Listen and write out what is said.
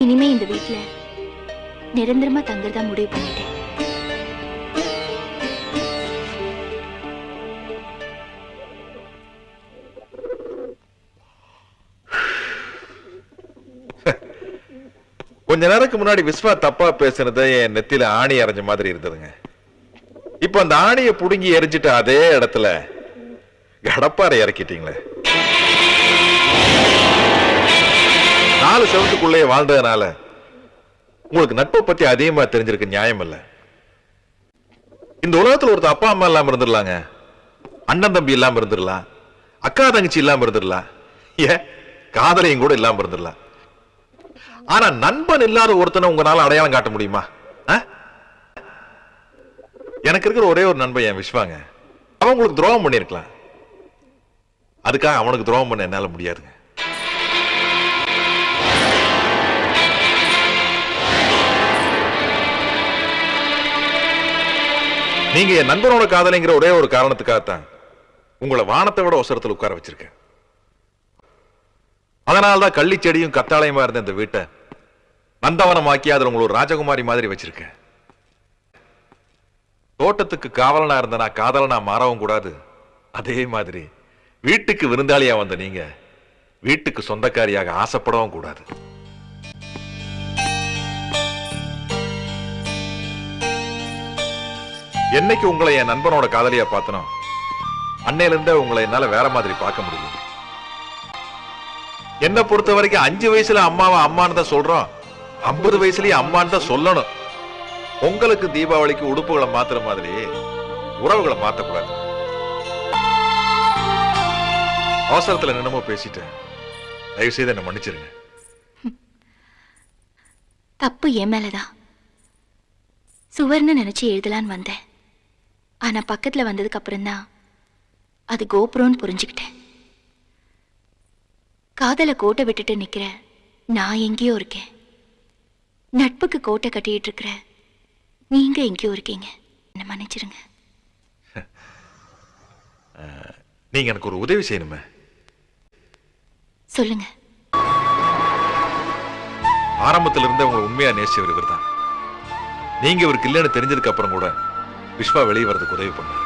இனிமே இந்த வீட்டுல நிரந்தரமா தங்குறதா முடிவு பண்ணிட்டேன். கொஞ்ச நேரத்துக்கு முன்னாடி விஸ்வா தப்பா பேசுனது என் நெத்தியில ஆணி அரைஞ்ச மாதிரி இருந்ததுங்க. இப்ப அந்த ஆணியை புடுங்கி எரிஞ்சிட்டு அதே இடத்துல கடப்பாறை இறக்கிட்டீங்களே. 4 செவத்துக்குள்ளே வாழ்ந்ததுனால உங்களுக்கு நட்பை பத்தி அதிகமா தெரிஞ்சிருக்கு, நியாயம் இல்ல. இந்த உலகத்துல ஒருத்தர் அப்பா அம்மா இல்லாம இருந்துடலாங்க, அண்ணன் தம்பி இல்லாம இருந்துடலாம், அக்கா தங்கச்சி இல்லாம இருந்துடலாம், ஏன் காதலையும் கூட இல்லாம இருந்துடலாம். ஆனா நண்பன் இல்லாத ஒருத்தனை உங்களால அடையாளம் காட்ட முடியுமா? எனக்கு இருக்கிற ஒரே ஒரு நண்பன் என் விஸ்வாங்க. அவன் உங்களுக்கு துரோகம் பண்ணிருக்கலாம், அதுக்காக அவனுக்கு துரோகம் பண்ண என்னால முடியாதுங்க. நீங்க என் நண்பனோட காதலிங்கிற ஒரே ஒரு காரணத்துக்காகத்தான் உங்களை வானத்தை விட அவசரத்தில் உட்கார வச்சிருக்கேன். அதனால்தான் கள்ளி செடியும் கத்தாளையுமா இருந்த இந்த வீட்டை நந்தவனமாக்கி அதில் உங்களை ஒரு ராஜகுமாரி மாதிரி வச்சிருக்கேன். தோட்டத்துக்கு காவலனா இருந்த நான் காதலனா மாறவும் கூடாது, அதே மாதிரி வீட்டுக்கு விருந்தாளியா வந்த நீங்க வீட்டுக்கு சொந்தக்காரியாக ஆசைப்படவும் கூடாது. என்னைக்கு உங்களை என் நண்பனோட காதலியா பார்த்தனோ அன்னையில இருந்தே உங்களை என்னால வேற மாதிரி பார்க்க முடியும். என்ன பொறுத்த வரைக்கும் 5 வயசுல அம்மாவை அம்மான்னு தான் சொல்றோம், 50 வயசுலயே அம்மான்னு தான் சொல்லணும். உங்களுக்கு தீபாவளிக்கு உடுப்புகளை மாத்துற மாதிரி உறவுகளை மாத்தக்கூடாது. அவசரத்துல என்னமோ பேசிட்டேன், தயவு செய்து என்ன மன்னிச்சிருங்க. தப்பு என் மேலதான். சுவர்னு நினைச்சு எழுதலான்னு வந்தேன், ஆனா பக்கத்துல வந்ததுக்கு அப்புறம் தான் அது கோபுரம்னு புரிஞ்சுக்கிட்டேன். காதல கோட்டை விட்டுட்டு நிக்கிற நான் எங்கேயோ இருக்கேன், நட்புக்கு கோட்டை கட்டிட்டு இருக்கிற நீங்க எங்கேயோ இருக்கீங்க, என்ன மன்னிச்சிருங்க. நீங்க எனக்கு ஒரு உதவி செய்யணுமே. சொல்லுங்க. ஆரம்பத்துல இருந்தே உங்களை உண்மையா நேசிச்சவர் இவர் தான். நீங்க இவருக்கு இல்லைன்னு தெரிஞ்சதுக்கு அப்புறம் கூட விஸ்வா வெளியே வர்றதுக்கு உதவி பண்ணாரு.